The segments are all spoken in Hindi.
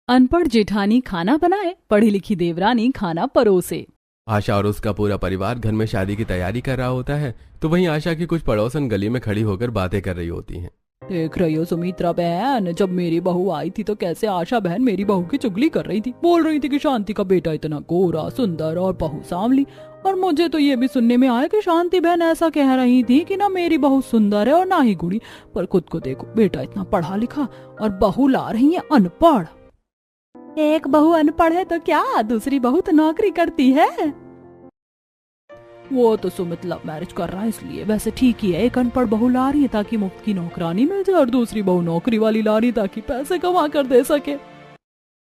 अनपढ़ जेठानी खाना बनाए, पढ़ी लिखी देवरानी खाना परोसे। आशा और उसका पूरा परिवार घर में शादी की तैयारी कर रहा होता है तो वहीं आशा की कुछ पड़ोसन गली में खड़ी होकर बातें कर रही होती हैं। देख रही हो सुमित्रा बहन, जब मेरी बहू आई थी तो कैसे आशा बहन मेरी बहू की चुगली कर रही थी। बोल रही थी कि शांति का बेटा इतना गोरा सुंदर और बहू सांवली। और मुझे तो ये भी सुनने में आया कि शांति बहन ऐसा कह रही थी कि ना मेरी बहू सुंदर है और ना ही गुणी, पर खुद को देखो, बेटा इतना पढ़ा लिखा और बहू ला रही है अनपढ़। एक बहू अनपढ़ है तो क्या, दूसरी बहू तो नौकरी करती है। वो तो सुमित लव मैरिज कर रहा है इसलिए, वैसे ठीक ही है। एक अनपढ़ बहू ला रही है ताकि मुफ्त की नौकरानी मिल जाए और दूसरी बहू नौकरी वाली ला रही है ताकि पैसे कमा कर दे सके।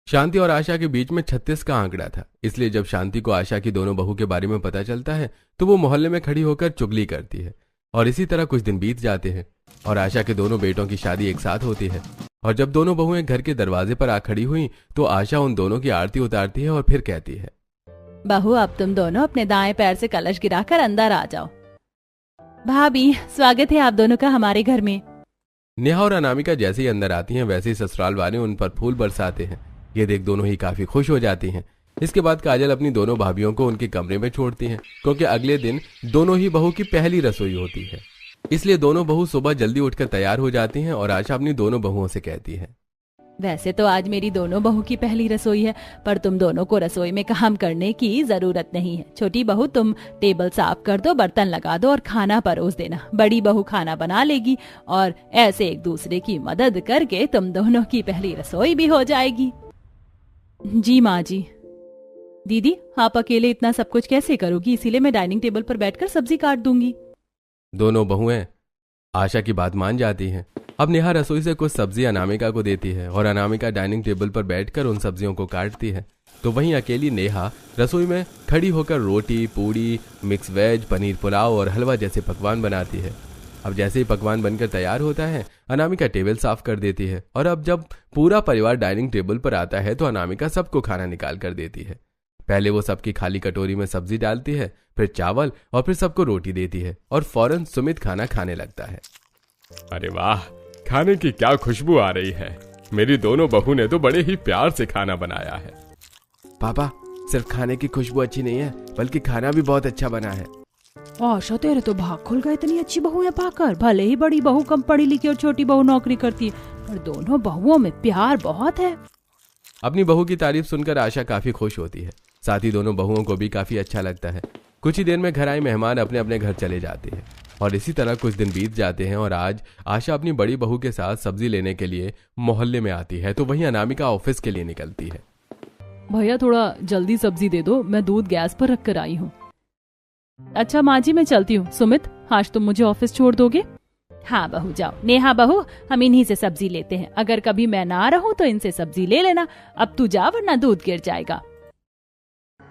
शांति और आशा के बीच में 36 का आंकड़ा था, इसलिए जब शांति को आशा की दोनों बहू के बारे में पता चलता है तो वो मोहल्ले में खड़ी होकर चुगली करती है। और इसी तरह कुछ दिन बीत जाते हैं और आशा के दोनों बेटों की शादी एक साथ होती है। और जब दोनों बहुएं घर के दरवाजे पर आ खड़ी हुई तो आशा उन दोनों की आरती उतारती है और फिर कहती है, बहू अब तुम दोनों अपने दाएं पैर से कलश गिराकर अंदर आ जाओ। भाभी, स्वागत है आप दोनों का हमारे घर में। नेहा और अनामिका जैसे ही अंदर आती हैं वैसे ही ससुराल वाले उन पर फूल बरसाते हैं। ये देख दोनों ही काफी खुश हो जाती हैं। इसके बाद काजल अपनी दोनों भाभियों को उनके कमरे में छोड़ती हैं क्योंकि अगले दिन दोनों ही बहू की पहली रसोई होती है। इसलिए दोनों बहू सुबह जल्दी उठकर तैयार हो जाती हैं और आशा अपनी दोनों बहुओं से कहती है, वैसे तो आज मेरी दोनों बहू की पहली रसोई है, पर तुम दोनों को रसोई में काम करने की जरूरत नहीं है। छोटी बहू तुम टेबल साफ कर दो, बर्तन लगा दो और खाना परोस देना। बड़ी बहू खाना बना लेगी और ऐसे एक दूसरे की मदद करके तुम दोनों की पहली रसोई भी हो जाएगी। जी माँ जी। दीदी, आप अकेले इतना सब कुछ कैसे करोगी, इसीलिए मैं डाइनिंग टेबल पर बैठकर सब्जी काट दूंगी। दोनों बहुएं आशा की बात मान जाती हैं। अब नेहा रसोई से कुछ सब्जी अनामिका को देती है और अनामिका डाइनिंग टेबल पर बैठकर उन सब्जियों को काटती है। तो वहीं अकेली नेहा रसोई में खड़ी होकर रोटी, पूड़ी, मिक्स वेज, पनीर पुलाव और हलवा जैसे पकवान बनाती है। अब जैसे ही पकवान बनकर तैयार होता है अनामिका टेबल साफ कर देती है। और अब जब पूरा परिवार डाइनिंग टेबल पर आता है तो अनामिका सबको खाना निकाल कर देती है। पहले वो सबकी खाली कटोरी में सब्जी डालती है, फिर चावल और फिर सबको रोटी देती है और फौरन सुमित खाना खाने लगता है। अरे वाह, खाने की क्या खुशबू आ रही है। मेरी दोनों बहू ने तो बड़े ही प्यार से खाना बनाया है। पापा, सिर्फ खाने की खुशबू अच्छी नहीं है बल्कि खाना भी बहुत अच्छा बना है। आशा, तेरे तो भाग खुल गए इतनी अच्छी बहू है पाकर। भले ही बड़ी बहू कम पढ़ी लिखी और छोटी बहू नौकरी करती है, पर दोनों बहुओं में प्यार बहुत है। अपनी बहू की तारीफ सुनकर आशा काफी खुश होती है। साथ ही दोनों बहुओं को भी काफी अच्छा लगता है। कुछ ही देर में घर आए मेहमान अपने अपने घर चले जाते हैं और इसी तरह कुछ दिन बीत जाते हैं। और आज आशा अपनी बड़ी बहू के साथ सब्जी लेने के लिए मोहल्ले में आती है तो वहीं अनामिका ऑफिस के लिए निकलती है। भैया, थोड़ा जल्दी सब्जी दे दो, मैं दूध गैस पर रख कर आई हूँ। अच्छा माँ जी, मैं चलती हूँ। सुमित, आज तुम मुझे ऑफिस छोड़ दोगे? हाँ बहू, जाओ। नेहा बहू, हम इन्हीं से सब्जी लेते हैं। अगर कभी मैं ना रहूं तो इनसे सब्जी ले लेना। अब तू जा वरना दूध गिर जाएगा।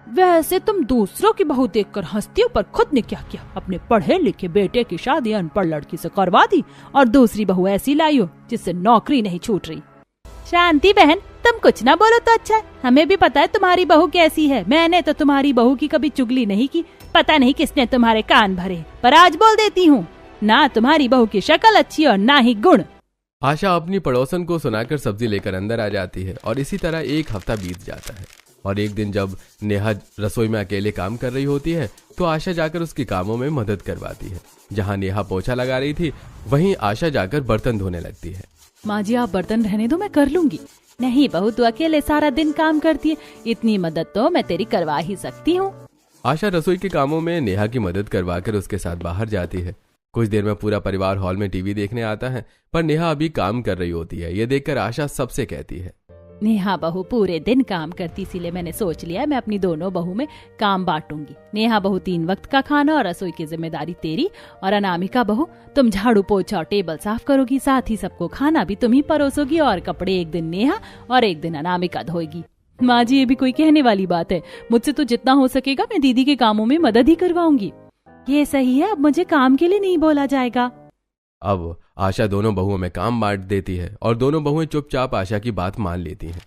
वैसे तुम दूसरों की बहू देखकर हंसती हो, पर खुद ने क्या किया, अपने पढ़े लिखे बेटे की शादी अनपढ़ लड़की से करवा दी और दूसरी बहू ऐसी लाई हो जिससे नौकरी नहीं छूट रही। शांति बहन, तुम कुछ ना बोलो तो अच्छा है। हमें भी पता है तुम्हारी बहू कैसी है। मैंने तो तुम्हारी बहू की कभी चुगली नहीं की। पता नहीं किसने तुम्हारे कान भरे, पर आज बोल देती हूँ, ना तुम्हारी बहू की शक्ल अच्छी और ना ही गुण। आशा अपनी पड़ोसन को सुनाकर सब्जी लेकर अंदर आ जाती है और इसी तरह एक हफ्ता बीत जाता है। और एक दिन जब नेहा रसोई में अकेले काम कर रही होती है तो आशा जाकर उसके कामों में मदद करवाती है। जहां नेहा पोछा लगा रही थी वहीं आशा जाकर बर्तन धोने लगती है। माँ जी, आप बर्तन रहने दो, मैं कर लूंगी। नहीं बहू, तू अकेले सारा दिन काम करती है, इतनी मदद तो मैं तेरी करवा ही सकती हूँ। आशा रसोई के कामों में नेहा की मदद करवाकर उसके साथ बाहर जाती है। कुछ देर में पूरा परिवार हॉल में टीवी देखने आता है, पर नेहा अभी काम कर रही होती है। ये देखकर आशा सबसे कहती है, नेहा बहू पूरे दिन काम करती, इसीलिए मैंने सोच लिया मैं अपनी दोनों बहू में काम बांटूंगी। नेहा बहू 3 वक्त का खाना और रसोई की जिम्मेदारी तेरी, और अनामिका बहू तुम झाड़ू पोछा और टेबल साफ करोगी। साथ ही सबको खाना भी तुम ही परोसोगी और कपड़े एक दिन नेहा और एक दिन अनामिका धोएगी। माँ जी, ये भी कोई कहने वाली बात है। मुझसे तो जितना हो सकेगा मैं दीदी के कामों में मदद ही करवाऊंगी। ये सही है, अब मुझे काम के लिए नहीं बोला जाएगा। अब आशा दोनों बहुओं में काम बांट देती है और दोनों बहुएं चुपचाप आशा की बात मान लेती हैं।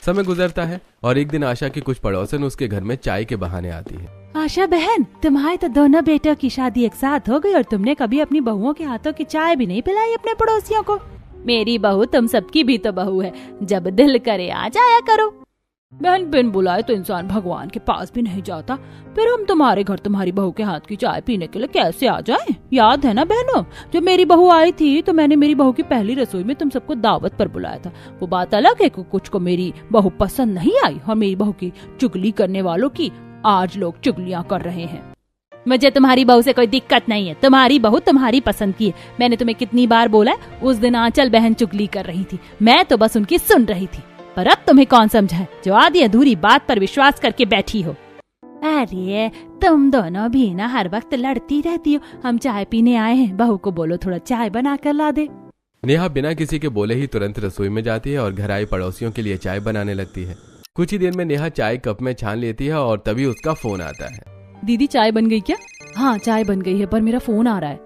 समय गुजरता है और एक दिन आशा की कुछ पड़ोसन उसके घर में चाय के बहाने आती है। आशा बहन, तुम्हारे तो दोनों बेटों की शादी एक साथ हो गई और तुमने कभी अपनी बहुओं के हाथों की चाय भी नहीं पिलाई अपने पड़ोसियों को। मेरी बहू तुम सबकी भी तो बहू है, जब दिल करे आ जाया करो। बहन बिन बुलाए तो इंसान भगवान के पास भी नहीं जाता, फिर हम तुम्हारे घर तुम्हारी बहू के हाथ की चाय पीने के लिए कैसे आ जाएं? याद है ना बहनों, जब मेरी बहू आई थी तो मैंने मेरी बहू की पहली रसोई में तुम सबको दावत पर बुलाया था। वो बात अलग है कि कुछ को मेरी बहू पसंद नहीं आई और मेरी बहू की चुगली करने वालों की आज लोग चुगलियां कर रहे हैं। मुझे तुम्हारी बहू से कोई दिक्कत नहीं है, तुम्हारी बहू तुम्हारी पसंद की है। मैंने तुम्हें कितनी बार बोला है, उस दिन आंचल बहन चुगली कर रही थी, मैं तो बस उनकी सुन रही थी। पर अब तुम्हें कौन समझाए जो आधी अधूरी बात पर विश्वास करके बैठी हो। अरे तुम दोनों भी ना हर वक्त लड़ती रहती हो। हम चाय पीने आए हैं, बहू को बोलो थोड़ा चाय बना कर ला दे। नेहा बिना किसी के बोले ही तुरंत रसोई में जाती है और घर आए पड़ोसियों के लिए चाय बनाने लगती है। कुछ ही देर में नेहा चाय कप में छान लेती है और तभी उसका फोन आता है। दीदी चाय बन गई क्या? हाँ चाय बन गई है, पर मेरा फोन आ रहा है।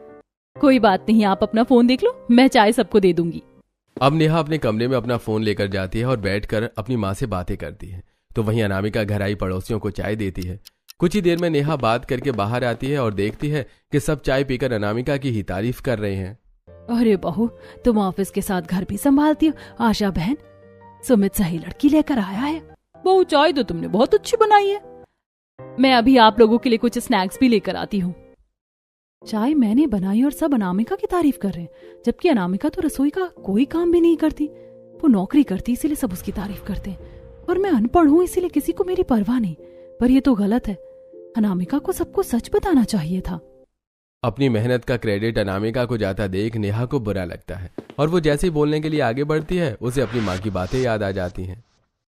कोई बात नहीं, आप अपना फोन देख लो, मैं चाय सबको दे दूंगी। अब नेहा अपने कमरे में अपना फोन लेकर जाती है और बैठकर अपनी माँ से बातें करती है। तो वहीं अनामिका घर आई पड़ोसियों को चाय देती है। कुछ ही देर में नेहा बात करके बाहर आती है और देखती है कि सब चाय पीकर अनामिका की ही तारीफ कर रहे हैं। अरे बहू, तुम ऑफिस के साथ घर भी संभालती हो। आशा बहन, सुमित सही लड़की लेकर आया है। बहू चाय तो तुमने बहुत अच्छी बनाई है। मैं अभी आप लोगों के लिए कुछ स्नैक्स भी लेकर आती हूँ। चाय मैंने बनाई और सब अनामिका की तारीफ कर रहे हैं, जबकि अनामिका तो रसोई का कोई काम भी नहीं करती। वो नौकरी करती इसीलिए सब उसकी तारीफ करते हैं, और मैं अनपढ़ हूँ इसीलिए किसी को मेरी परवाह नहीं। पर ये तो गलत है, अनामिका को सबको सच बताना चाहिए था। अपनी मेहनत का क्रेडिट अनामिका को जाता देख नेहा को बुरा लगता है और वो जैसे ही बोलने के लिए आगे बढ़ती है उसे अपनी माँ की बातें याद आ जाती हैं।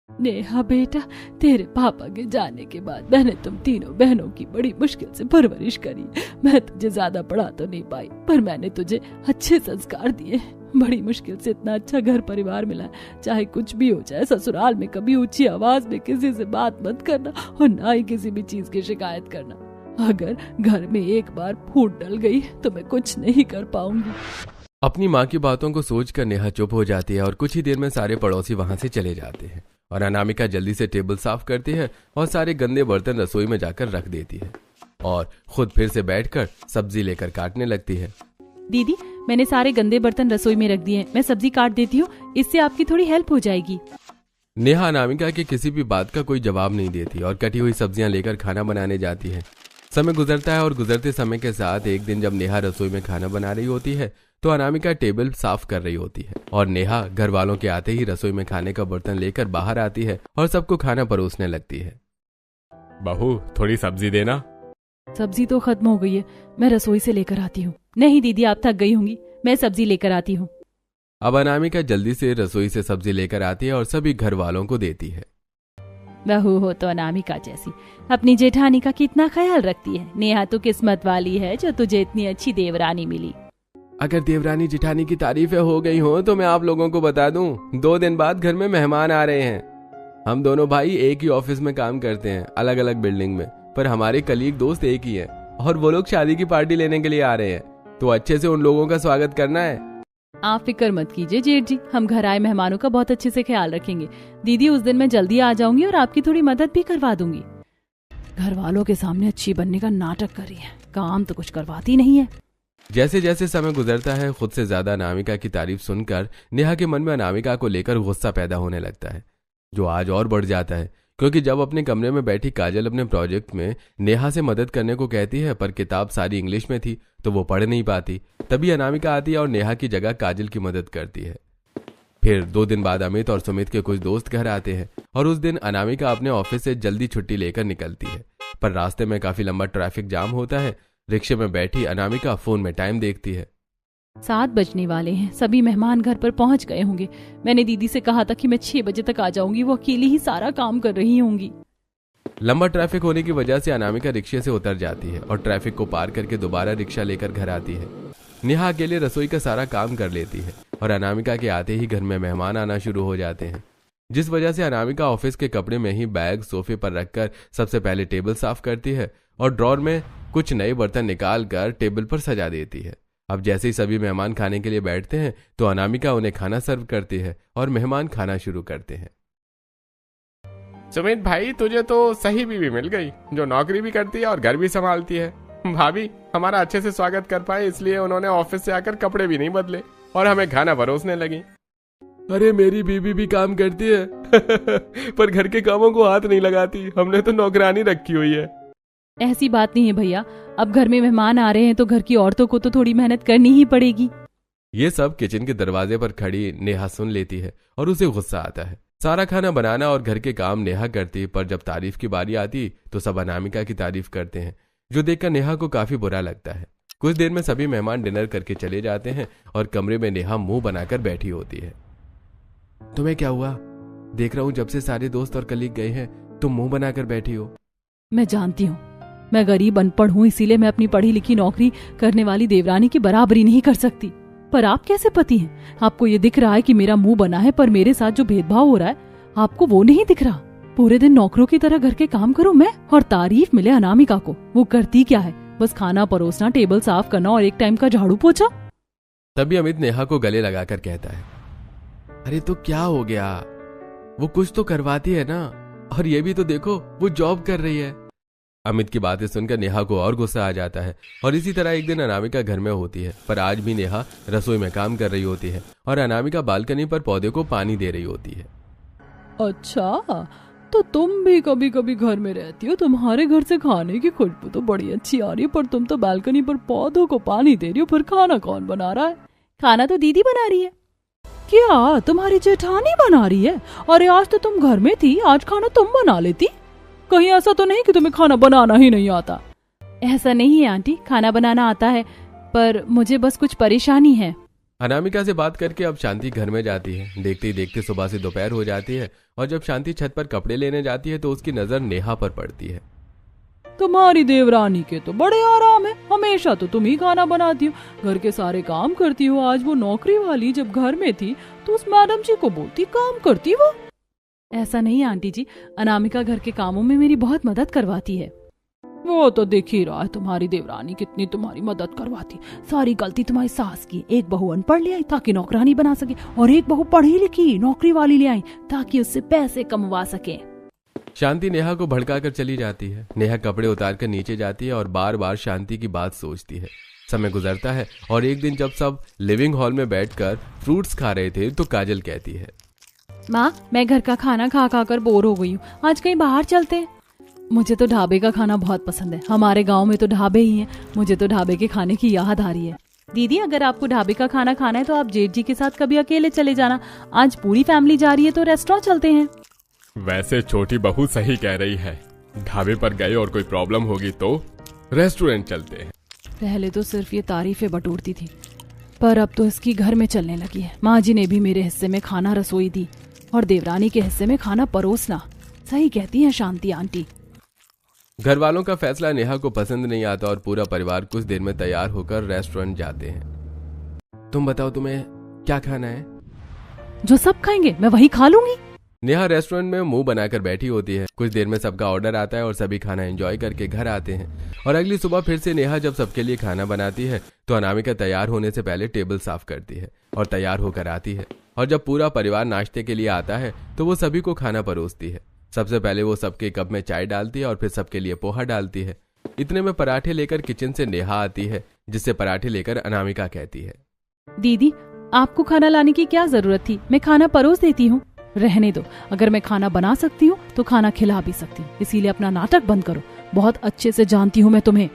नेहा बेटा, तेरे पापा के जाने के बाद मैंने तुम तीनों बहनों की बड़ी मुश्किल से परवरिश करी। मैं तुझे ज्यादा पढ़ा तो नहीं पाई, पर मैंने तुझे अच्छे संस्कार दिए। बड़ी मुश्किल से इतना अच्छा घर परिवार मिला। चाहे कुछ भी हो जाए, ससुराल में कभी ऊंची आवाज में किसी से बात मत करना और ना ही किसी भी चीज की शिकायत करना। अगर घर में एक बार फूट डल गई तो मैं कुछ नहीं कर पाऊंगी। अपनी माँ की बातों को सोचकर नेहा चुप हो जाती है और कुछ ही देर में सारे पड़ोसी वहां से चले जाते हैं और अनामिका जल्दी से टेबल साफ करती है और सारे गंदे बर्तन रसोई में जाकर रख देती है और खुद फिर से बैठकर सब्जी लेकर काटने लगती है। दीदी, मैंने सारे गंदे बर्तन रसोई में रख दिए, मैं सब्जी काट देती हूँ, इससे आपकी थोड़ी हेल्प हो जाएगी। नेहा अनामिका की किसी भी बात का कोई जवाब नहीं देती और कटी हुई सब्जियां लेकर खाना बनाने जाती है। समय गुजरता है और गुजरते समय के साथ एक दिन जब नेहा रसोई में खाना बना रही होती है तो अनामिका टेबल साफ कर रही होती है और नेहा घर वालों के आते ही रसोई में खाने का बर्तन लेकर बाहर आती है और सबको खाना परोसने लगती है। बहू थोड़ी सब्जी देना। सब्जी तो खत्म हो गई है, मैं रसोई से लेकर आती हूँ। नहीं दीदी, आप थक गई होंगी, मैं सब्जी लेकर आती हूँ। अब अनामिका जल्दी से रसोई से सब्जी लेकर आती है और सभी घर वालों को देती है। बहू हो तो अनामिका जैसी, अपनी जेठानी का कितना ख्याल रखती है। नेहा तो किस्मत वाली है जो तुझे इतनी अच्छी देवरानी मिली। अगर देवरानी जेठानी की तारीफें हो गई हो तो मैं आप लोगों को बता दूं, 2 दिन बाद घर में मेहमान आ रहे हैं। हम दोनों भाई एक ही ऑफिस में काम करते हैं, अलग अलग बिल्डिंग में, पर हमारे कलीग दोस्त एक ही हैं और वो लोग शादी की पार्टी लेने के लिए आ रहे हैं, तो अच्छे से उन लोगों का स्वागत करना है। आप फिक्र मत कीजिए जेठ जी, हम घर आए मेहमानों का बहुत अच्छे से ख्याल रखेंगे। दीदी, उस दिन मैं जल्दी आ जाऊंगी और आपकी थोड़ी मदद भी करवा दूंगी। घर वालों के सामने अच्छी बनने का नाटक कर रही है, काम तो कुछ करवाती नहीं है। जैसे जैसे समय गुजरता है खुद से ज्यादा अनामिका की तारीफ सुनकर नेहा के मन में अनामिका को लेकर गुस्सा पैदा होने लगता है, जो आज और बढ़ जाता है क्योंकि जब अपने कमरे में बैठी काजल अपने प्रोजेक्ट में नेहा से मदद करने को कहती है पर किताब सारी इंग्लिश में थी तो वो पढ़ नहीं पाती। तभी अनामिका आती है और नेहा की जगह काजल की मदद करती है। फिर 2 दिन बाद अमित और सुमित के कुछ दोस्त घर आते हैं और उस दिन अनामिका अपने ऑफिस से जल्दी छुट्टी लेकर निकलती है, पर रास्ते में काफी लंबा ट्रैफिक जाम होता है। रिक्शे में बैठी अनामिका फोन में टाइम देखती है। 7 बजने वाले हैं, सभी मेहमान घर पर पहुंच गए होंगे। मैंने दीदी से कहा था कि मैं 6 बजे तक आ जाऊंगी, वो अकेली ही सारा काम कर रही होंगी। लंबा ट्रैफिक होने की वजह से अनामिका रिक्शे से उतर जाती है और ट्रैफिक को पार करके दोबारा रिक्शा लेकर घर आती है। नेहा अकेले रसोई का सारा काम कर लेती है और अनामिका के आते ही घर में मेहमान आना शुरू हो जाते हैं, जिस वजह से अनामिका ऑफिस के कपड़े में ही बैग सोफे पर रखकर सबसे पहले टेबल साफ करती है और ड्रॉर में कुछ नए बर्तन निकाल कर टेबल पर सजा देती है। अब जैसे ही सभी मेहमान खाने के लिए बैठते हैं तो अनामिका उन्हें खाना सर्व करती है और मेहमान खाना शुरू करते हैं। सुमित भाई, तुझे तो सही बीवी मिल गई जो नौकरी भी करती है और घर भी संभालती है। भाभी हमारा अच्छे से स्वागत कर पाए इसलिए उन्होंने ऑफिस से आकर कपड़े भी नहीं बदले। और हमें खाना परोसने लगी। अरे मेरी बीवी भी काम करती है पर घर के कामों को हाथ नहीं लगाती, हमने तो नौकरानी रखी हुई है। ऐसी बात नहीं है भैया, अब घर में मेहमान आ रहे हैं तो घर की औरतों को तो थोड़ी मेहनत करनी ही पड़ेगी। ये सब किचन के दरवाजे पर खड़ी नेहा सुन लेती है और उसे गुस्सा आता है। सारा खाना बनाना और घर के काम नेहा करती, पर जब तारीफ की बारी आती तो सब अनामिका की तारीफ करते हैं, जो देखकर नेहा को काफी बुरा लगता है। कुछ देर में सभी मेहमान डिनर करके चले जाते हैं और कमरे में नेहा मुंह बनाकर बैठी होती है। तुम्हें क्या हुआ? देख रहा हूं जब से सारे दोस्त और कलीग गए हैं तुम मुंह बनाकर बैठी हो। मैं जानती हूँ, मैं गरीब अनपढ़ हूँ, इसीलिए मैं अपनी पढ़ी लिखी नौकरी करने वाली देवरानी की बराबरी नहीं कर सकती। पर आप कैसे पति हैं? आपको ये दिख रहा है कि मेरा मुंह बना है, पर मेरे साथ जो भेदभाव हो रहा है आपको वो नहीं दिख रहा। पूरे दिन नौकरों की तरह घर के काम करूं मैं, और तारीफ मिले अनामिका को। वो करती क्या है? बस खाना परोसना, टेबल साफ करना और एक टाइम का झाड़ू पोछा। तभी अमित नेहा को गले लगाकर कहता है, अरे तो क्या हो गया, वो कुछ तो करवाती है ना, और ये भी तो देखो वो जॉब कर रही है। अमित की बातें सुनकर नेहा को और गुस्सा आ जाता है। और इसी तरह एक दिन अनामिका घर में होती है, पर आज भी नेहा रसोई में काम कर रही होती है और अनामिका बालकनी पर पौधे को पानी दे रही होती है। अच्छा, तो तुम भी कभी कभी घर में रहती हो, तुम्हारे घर से खाने की खुशबू तो बड़ी अच्छी आ रही है, पर तुम तो बालकनी पर पौधों को पानी दे रही हो। फिर खाना कौन बना रहा है? खाना तो दीदी बना रही है। क्या तुम्हारी जेठानी बना रही है? अरे आज तो तुम घर में थी, आज खाना तुम बना लेती। कहीं ऐसा तो नहीं कि तुम्हें खाना बनाना ही नहीं आता? ऐसा नहीं है आंटी, खाना बनाना आता है, पर मुझे बस कुछ परेशानी है। अनामिका से बात करके अब शांति घर में जाती है। देखते ही देखते सुबह से दोपहर हो जाती है और जब शांति छत पर कपड़े लेने जाती है तो उसकी नजर नेहा पर पड़ती है। तुम्हारी देवरानी के तो बड़े आराम है, हमेशा तो तुम ही खाना बनाती हो, घर के सारे काम करती हो। आज वो नौकरी वाली जब घर में थी तो उस मैडम जी को बोलती काम करती वो। ऐसा नहीं आंटी जी, अनामिका घर के कामों में मेरी बहुत मदद करवाती है। वो तो दिख ही रहा है तुम्हारी देवरानी कितनी तुम्हारी मदद करवाती। सारी गलती तुम्हारी सास की। एक बहू अनपढ़ ले आई ताकि नौकरानी बना सके, और एक बहू पढ़ी लिखी नौकरी वाली ले आई ताकि उससे पैसे कमवा सके। शांति नेहा को भड़काकर चली जाती है। नेहा कपड़े उतारकर नीचे जाती है और बार बार शांति की बात सोचती है। समय गुजरता है और एक दिन जब सब लिविंग हॉल में बैठकर फ्रूट्स खा रहे थे तो काजल कहती है, माँ, मैं घर का खाना खा खा कर बोर हो गई हूँ, आज कहीं बाहर चलते हैं। मुझे तो ढाबे का खाना बहुत पसंद है, हमारे गांव में तो ढाबे ही हैं। मुझे तो ढाबे के खाने की याद आ रही है। दीदी, अगर आपको ढाबे का खाना खाना है तो आप जेठ जी के साथ कभी अकेले चले जाना। आज पूरी फैमिली जा रही है तो रेस्टोरेंट चलते हैं। वैसे छोटी बहू सही कह रही है, ढाबे पर गए और कोई प्रॉब्लम होगी तो रेस्टोरेंट चलते हैं। पहले तो सिर्फ ये तारीफें बटोरती थी, पर अब तो इसकी घर में चलने लगी है। माँ जी ने भी मेरे हिस्से में खाना रसोई दी और देवरानी के हिस्से में खाना परोसना। सही कहती हैं शांति आंटी। घर वालों का फैसला नेहा को पसंद नहीं आता और पूरा परिवार कुछ देर में तैयार होकर रेस्टोरेंट जाते हैं। तुम बताओ तुम्हें क्या खाना है? जो सब खाएंगे मैं वही खा लूंगी। नेहा रेस्टोरेंट में मुंह बनाकर बैठी होती है। कुछ देर में सबका ऑर्डर आता है और सभी खाना एंजॉय करके घर आते हैं। और अगली सुबह फिर से नेहा जब सबके लिए खाना बनाती है तो अनामिका तैयार होने से पहले टेबल साफ करती है और तैयार होकर आती है। और जब पूरा परिवार नाश्ते के लिए आता है तो वो सभी को खाना परोसती है। सबसे पहले वो सबके कप में चाय डालती है और फिर सबके लिए पोहा डालती है। इतने में पराठे लेकर किचन से नेहा आती है, जिससे पराठे लेकर अनामिका कहती है, दीदी, आपको खाना लाने की क्या जरूरत थी? मैं खाना परोस देती हूँ। रहने दो, अगर मैं खाना बना सकती हूँ तो खाना खिला भी सकती हूँ, इसीलिए अपना नाटक बंद करो। बहुत अच्छे से जानती हूँ मैं तुम्हें।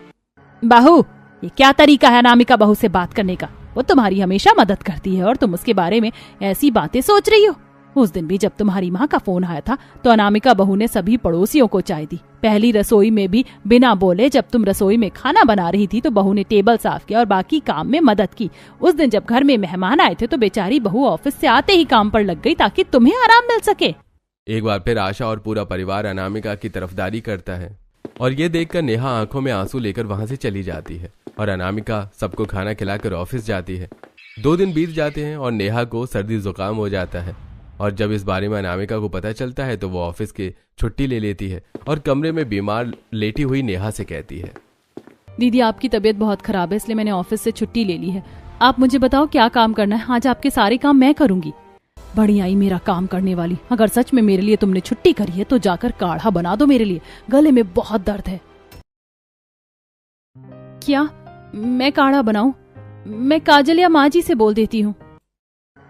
बहू, ये क्या तरीका है अनामिका बहू से बात करने का? वो तुम्हारी हमेशा मदद करती है और तुम उसके बारे में ऐसी बातें सोच रही हो। उस दिन भी जब तुम्हारी माँ का फोन आया था तो अनामिका बहू ने सभी पड़ोसियों को चाय दी। पहली रसोई में भी बिना बोले जब तुम रसोई में खाना बना रही थी तो बहू ने टेबल साफ किया और बाकी काम में मदद की। उस दिन जब घर में मेहमान आए थे तो बेचारी बहू ऑफिस से आते ही काम पर लग गई ताकि तुम्हें आराम मिल सके। एक बार फिर आशा और पूरा परिवार अनामिका की तरफदारी करता है और ये देखकर नेहा आंखों में आंसू लेकर वहां से चली जाती है और अनामिका सबको खाना खिलाकर ऑफिस जाती है। 2 दिन बीत जाते हैं और नेहा को सर्दी जुकाम हो जाता है और जब इस बारे में अनामिका को पता चलता है तो वो ऑफिस की छुट्टी ले लेती है और कमरे में बीमार लेटी हुई नेहा से कहती है, दीदी, आपकी तबीयत बहुत खराब है इसलिए मैंने ऑफिस से छुट्टी ले ली है। आप मुझे बताओ क्या काम करना है? आज आपके सारे काम मैं करूंगी। बढ़िया आई मेरा काम करने वाली। अगर सच में मेरे लिए तुमने छुट्टी करी है तो जाकर काढ़ा बना दो मेरे लिए, गले में बहुत दर्द है। क्या मैं काढ़ा बनाऊं? मैं काजल या माँ जी से बोल देती हूँ।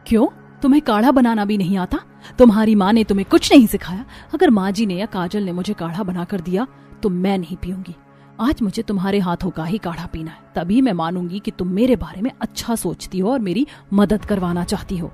क्यों, तुम्हें काढ़ा बनाना भी नहीं आता? तुम्हारी माँ ने तुम्हें कुछ नहीं सिखाया? अगर माँ जी ने या काजल ने मुझे काढ़ा बना कर दिया तो मैं नहीं पीऊंगी। आज मुझे तुम्हारे हाथों का ही काढ़ा पीना है, तभी मैं मानूंगी कि तुम मेरे बारे में अच्छा सोचती हो और मेरी मदद करवाना चाहती हो।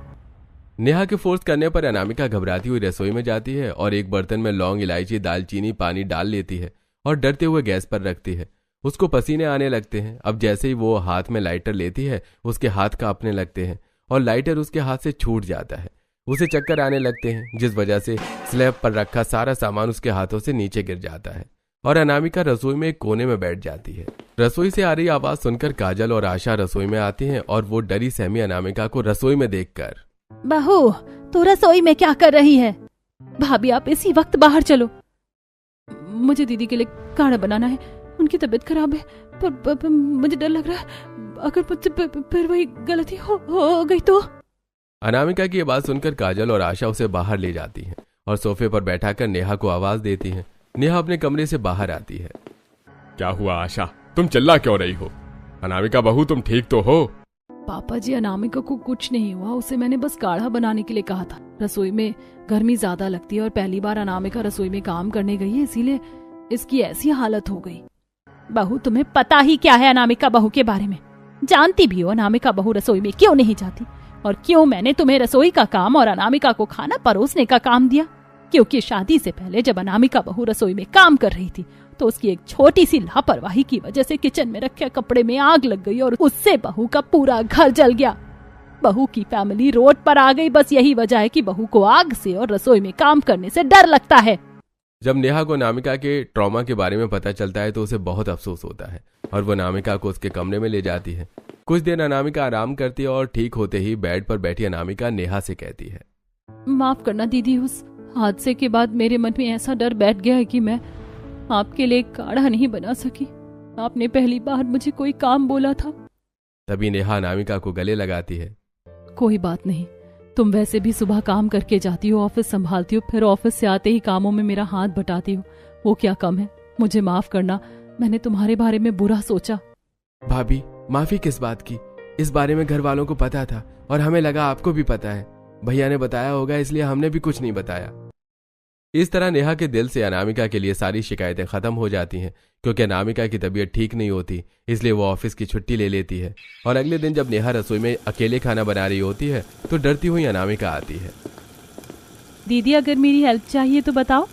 नेहा के फोर्स करने पर अनामिका घबराती हुई रसोई में जाती है और एक बर्तन में लौंग, इलायची, दालचीनी, पानी डाल लेती है और डरते हुए गैस पर रखती है। उसको पसीने आने लगते हैं। अब जैसे ही वो हाथ में लाइटर लेती है, उसके हाथ कांपने लगते हैं और लाइटर उसके हाथ से छूट जाता है। उसे चक्कर आने लगते हैं, जिस वजह से स्लैब पर रखा सारा सामान उसके हाथों से नीचे गिर जाता है और अनामिका रसोई में एक कोने में बैठ जाती है। रसोई से आ रही आवाज सुनकर काजल और आशा रसोई में आती हैं और वो डरी सहमी अनामिका को रसोई में देखकर, बहू, तू रसोई में क्या कर रही है? भाभी, आप इसी वक्त बाहर चलो। मुझे दीदी के लिए काढ़ा बनाना है, उनकी तबीयत खराब है, पर मुझे डर लग रहा है अगर मुझसे फिर वही गलती हो गई तो। अनामिका की ये बात सुनकर काजल और आशा उसे बाहर ले जाती हैं और सोफे पर बैठाकर नेहा को आवाज देती हैं। नेहा अपने कमरे से बाहर आती है। क्या हुआ आशा, तुम चिल्ला क्यों रही हो? अनामिका बहू, तुम ठीक तो हो? पापा जी, अनामिका को कुछ नहीं हुआ, उसे मैंने बस काढ़ा बनाने के लिए कहा था। रसोई में गर्मी ज्यादा लगती है और पहली बार अनामिका रसोई में काम करने गई है, इसीलिए इसकी ऐसी हालत हो गई। बहू, तुम्हें पता ही क्या है अनामिका बहू के बारे में? जानती भी हो अनामिका बहू रसोई में क्यों नहीं जाती और क्यों मैंने तुम्हें रसोई का काम और अनामिका को खाना परोसने का काम दिया? क्योंकि शादी से पहले जब अनामिका बहू रसोई में काम कर रही थी तो उसकी एक छोटी सी लापरवाही की वजह से किचन में रखे कपड़े में आग लग गई और उससे बहू का पूरा घर जल गया। बहू की फैमिली रोड पर आ गई। बस यही वजह है कि बहू को आग से और रसोई में काम करने से डर लगता है। जब नेहा को अनामिका के ट्रॉमा के बारे में पता चलता है तो उसे बहुत अफसोस होता है और वो अनामिका को उसके कमरे में ले जाती है। कुछ देर अनामिका आराम करती है और ठीक होते ही बेड पर बैठी अनामिका नेहा से कहती है, माफ करना दीदी, उस हादसे के बाद मेरे मन में ऐसा डर बैठ गया है कि मैं आपके लिए काढ़ा नहीं बना सकी। आपने पहली बार मुझे कोई काम बोला था। तभी नेहा अनामिका को गले लगाती है। कोई बात नहीं, तुम वैसे भी सुबह काम करके जाती हो, ऑफिस संभालती हो, फिर ऑफिस से आते ही कामों में मेरा हाथ बटाती हो, वो क्या कम है? मुझे माफ करना, मैंने तुम्हारे बारे में बुरा सोचा। भाभी, माफी किस बात की? इस बारे में घर वालों को पता था और हमें लगा आपको भी पता है। भैया ने बताया होगा, इसलिए हमने भी कुछ नहीं बताया। इस तरह नेहा के दिल से अनामिका के लिए सारी शिकायतें खत्म हो जाती हैं, क्योंकि अनामिका की तबीयत ठीक नहीं होती, इसलिए वो ऑफिस की छुट्टी ले लेती है। और अगले दिन जब नेहा रसोई में अकेले खाना बना रही होती है तो डरती हुई अनामिका आती है। दीदी, अगर मेरी हेल्प चाहिए तो बताओ।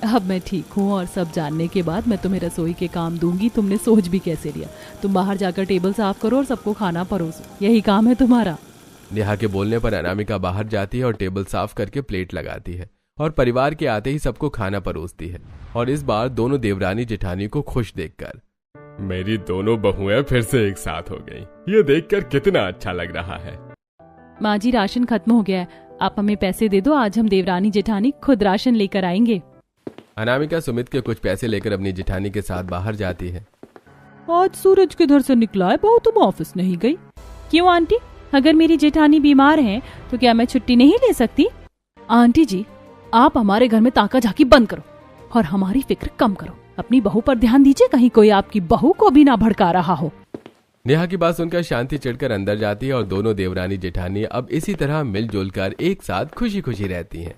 अब मैं ठीक हूँ और सब जानने के बाद मैं तुम्हें रसोई के काम दूंगी। तुमने सोच भी कैसे लिया? तुम बाहर जाकर टेबल साफ करो और सबको खाना परोसो, यही काम है तुम्हारा। नेहा के बोलने पर अनामिका बाहर जाती है और टेबल साफ करके प्लेट लगाती है और परिवार के आते ही सबको खाना परोसती है। और इस बार दोनों देवरानी जेठानी को खुश देखकर, मेरी दोनों बहुएं फिर से एक साथ हो गई, ये देखकर कितना अच्छा लग रहा है। माँ जी, राशन खत्म हो गया है, आप हमें पैसे दे दो, आज हम देवरानी जेठानी खुद राशन लेकर आएंगे। अनामिका सुमित के कुछ पैसे लेकर अपनी जेठानी के साथ बाहर जाती है। आज सूरज किधर से निकला है? बहू, तुम ऑफिस नहीं गई? क्यों आंटी, अगर मेरी जेठानी बीमार है तो क्या मैं छुट्टी नहीं ले सकती? आंटी जी, आप हमारे घर में ताका झाकी बंद करो और हमारी फिक्र कम करो। अपनी बहू पर ध्यान दीजिए, कहीं कोई आपकी बहू को भी ना भड़का रहा हो। नेहा की बात सुनकर शांति चिढ़कर अंदर जाती है और दोनों देवरानी जेठानी अब इसी तरह मिलजुल कर एक साथ खुशी खुशी रहती हैं।